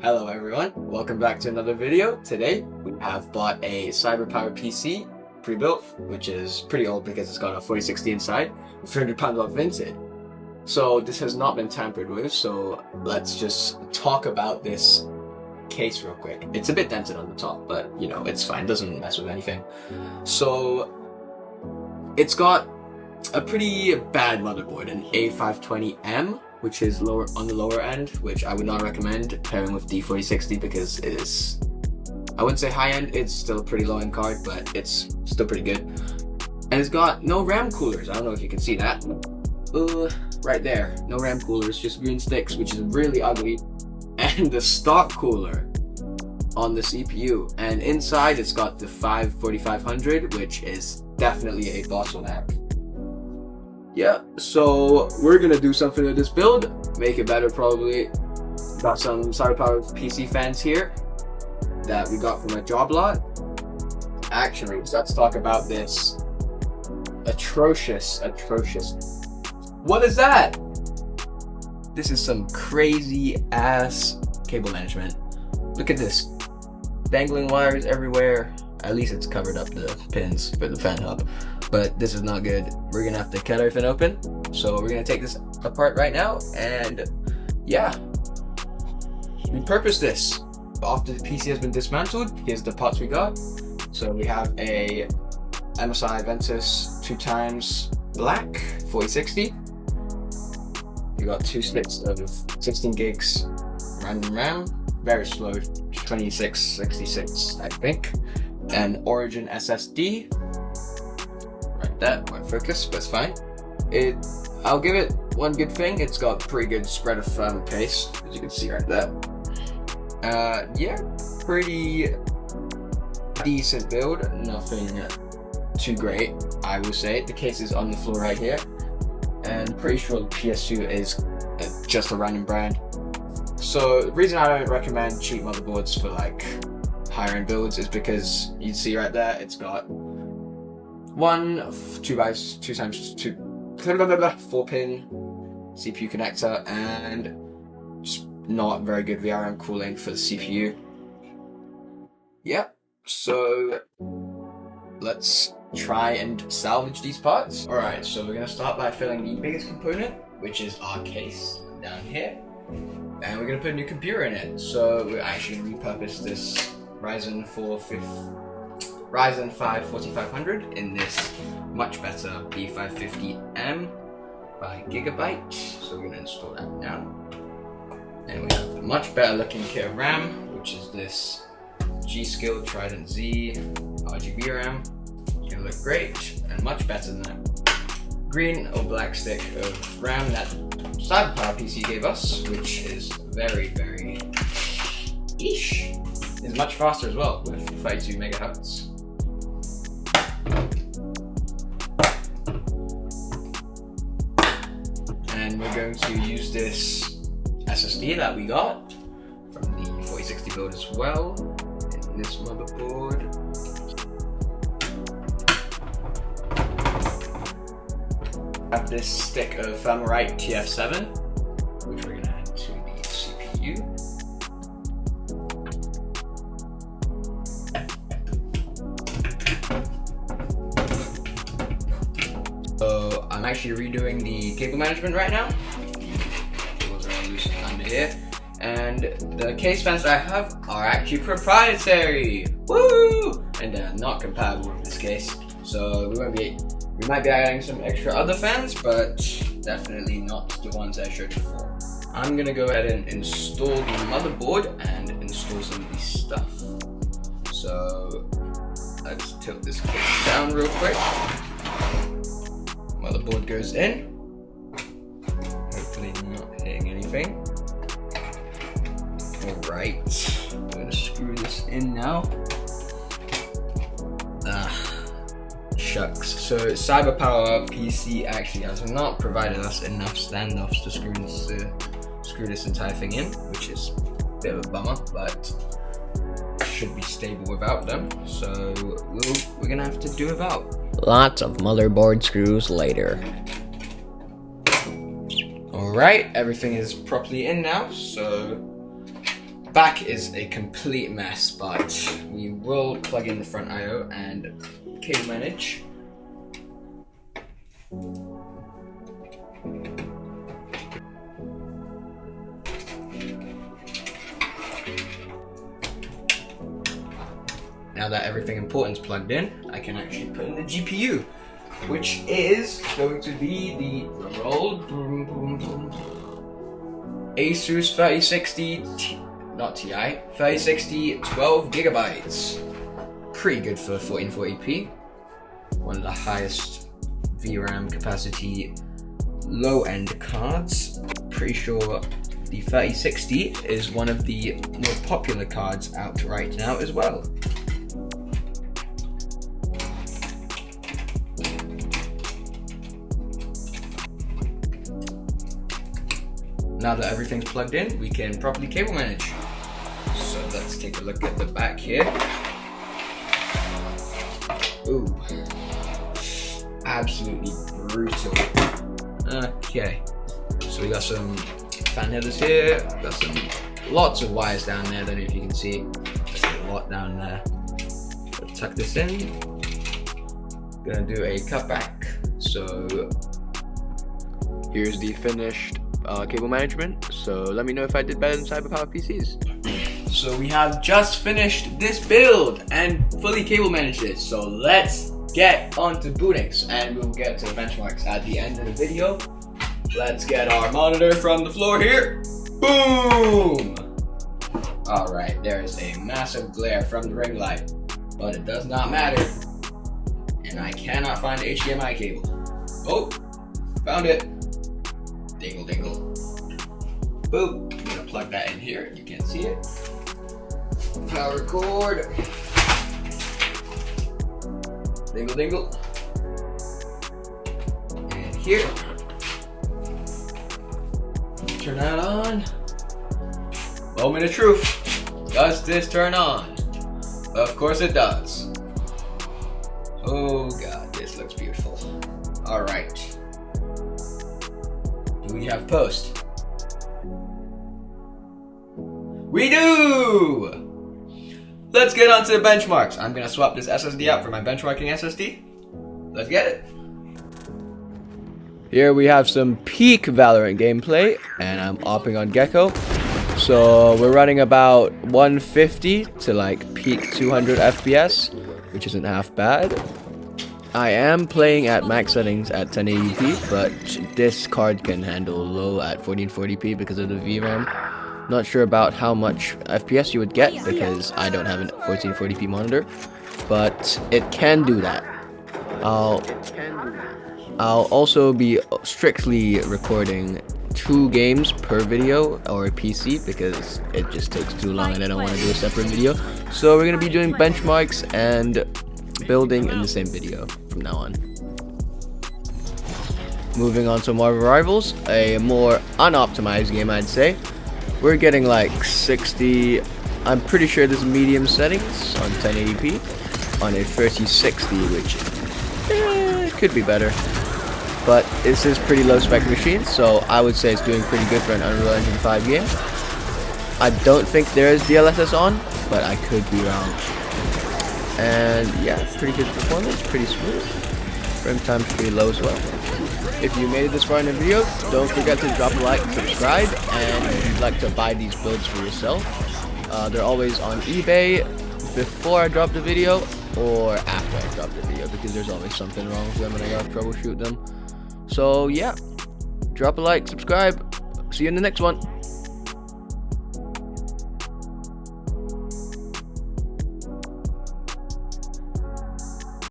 Hello everyone, welcome back to another video. Today we have bought a Cyberpower PC pre-built, which is pretty old because it's got a 4060 inside, £300 off vintage. So this has not been tampered with, so let's just talk about this case real quick. It's a bit dented on the top, but you know, it's fine, doesn't mess with anything. So it's got a pretty bad motherboard, an A520M, which is lower on the lower end, which I would not recommend pairing with D4060 because it is, I wouldn't say high end, it's still a pretty low end card, but it's still pretty good. And it's got no RAM coolers. I don't know if you can see that. Right there, no RAM coolers, just green sticks, which is really ugly. And the stock cooler on the CPU, and inside it's got the 4500, which is definitely a bottleneck. Yeah, so we're gonna do something with this build, make it better probably. Got some Cyberpower PC fans here that we got from a JobLot. Actually, let's talk about this atrocious. What is that? This is some crazy ass cable management. Look at this. Dangling wires everywhere. At least it's covered up the pins for the fan hub. But this is not good. We're gonna have to cut everything open. So we're gonna take this apart right now, and yeah, repurpose this. After the PC has been dismantled, here's the parts we got. So we have a MSI Ventus 2x black 4060. We got 2 sticks of 16 gigs random RAM, very slow, 2666 I think, and Origin SSD. That won't focus, but it's fine. I'll give it one good thing. It's got pretty good spread of firm paste, as you can see right there. Yeah, pretty decent build. Nothing too great, I will say. The case is on the floor right here, and pretty sure the PSU is just a random brand. So the reason I don't recommend cheap motherboards for like higher end builds is because you see right there, it's got one 2x2 4-pin CPU connector and just not very good VRM cooling for the CPU. Yep, so let's try and salvage these parts. Alright, so we're gonna start by filling the biggest component, which is our case down here, and we're gonna put a new computer in it. So we're actually gonna repurpose this Ryzen 5 4500 in this much better B550M by Gigabyte. So we're going to install that now. And we have a much better looking kit of RAM, which is this G-Skill Trident Z RGB RAM. It's going to look great and much better than that green or black stick of RAM that Cyberpower PC gave us, which is very ish. It's much faster as well with 32 megahertz. And we're going to use this SSD that we got from the 4060 build as well in this motherboard. I have this stick of Thermalright TF7, which we're going to add to the CPU. So I'm actually redoing the cable management right now. Cables are all loose under here. And the case fans that I have are actually proprietary. Woo! And they're not compatible with this case. So we might be adding some extra other fans, but definitely not the ones I showed before. I'm gonna go ahead and install the motherboard and install some of the stuff. So let's tilt this case down real quick. Motherboard goes in. Hopefully not hitting anything. Alright, I'm gonna screw this in now. Shucks. So Cyberpower PC actually has not provided us enough standoffs to screw this entire thing in, which is a bit of a bummer, but should be stable without them. So we're gonna have to do without. Lots of motherboard screws later. Alright, everything is properly in now, so back is a complete mess, but we will plug in the front I/O and cable manage. Now that everything important is plugged in, I can actually put in the GPU, which is going to be the Asus 3060, not Ti, 3060 12 gigabytes. Pretty good for 1440p. One of the highest VRAM capacity low-end cards. Pretty sure the 3060 is one of the more popular cards out right now as well. Now that everything's plugged in, we can properly cable manage. So let's take a look at the back here. Ooh, absolutely brutal. Okay, so we got some fan headers here, got some lots of wires down there. I don't know if you can see, there's a lot down there. So tuck this in. Gonna do a cutback. So here's the finished cable management. So let me know if I did better than Cyberpower PCs. So we have just finished this build and fully cable managed it. So let's get on to bootings, and we'll get to the benchmarks at the end of the video. Let's get our monitor from the floor here. Boom! Alright, there is a massive glare from the ring light, but it does not matter. And I cannot find the HDMI cable. Oh, found it. Dingle dingle. Boop. I'm gonna plug that in here. You can't see it. Power cord. Dingle dingle. And here. Turn that on. Moment of truth. Does this turn on? Of course it does. Oh god, this looks beautiful. Alright. Do we have post? We do! Let's get on to the benchmarks. I'm gonna swap this SSD out for my benchmarking SSD. Let's get it. Here we have some peak Valorant gameplay, and I'm opping on Gecko. So we're running about 150 to like peak 200 FPS, which isn't half bad. I am playing at max settings at 1080p, but this card can handle low at 1440p because of the VRAM. Not sure about how much FPS you would get because I don't have a 1440p monitor, but it can do that. I'll also be strictly recording 2 games per video or PC because it just takes too long and I don't want to do a separate video. So we're going to be doing benchmarks and building in the same video from now on. Moving on to Marvel Rivals, a more unoptimized game I'd say. We're getting like 60, I'm pretty sure this is medium settings on 1080p on a 3060, which could be better. But this is pretty low spec machine, so I would say it's doing pretty good for an Unreal Engine 5 game. I don't think there is DLSS on, but I could be wrong. And yeah, pretty good performance, pretty smooth. Frame time's pretty low as well. If you made it this far in the video, don't forget to drop a like, subscribe, and if you'd like to buy these builds for yourself, they're always on eBay before I drop the video or after I drop the video because there's always something wrong with them and I gotta troubleshoot them. So yeah, drop a like, subscribe, see you in the next one.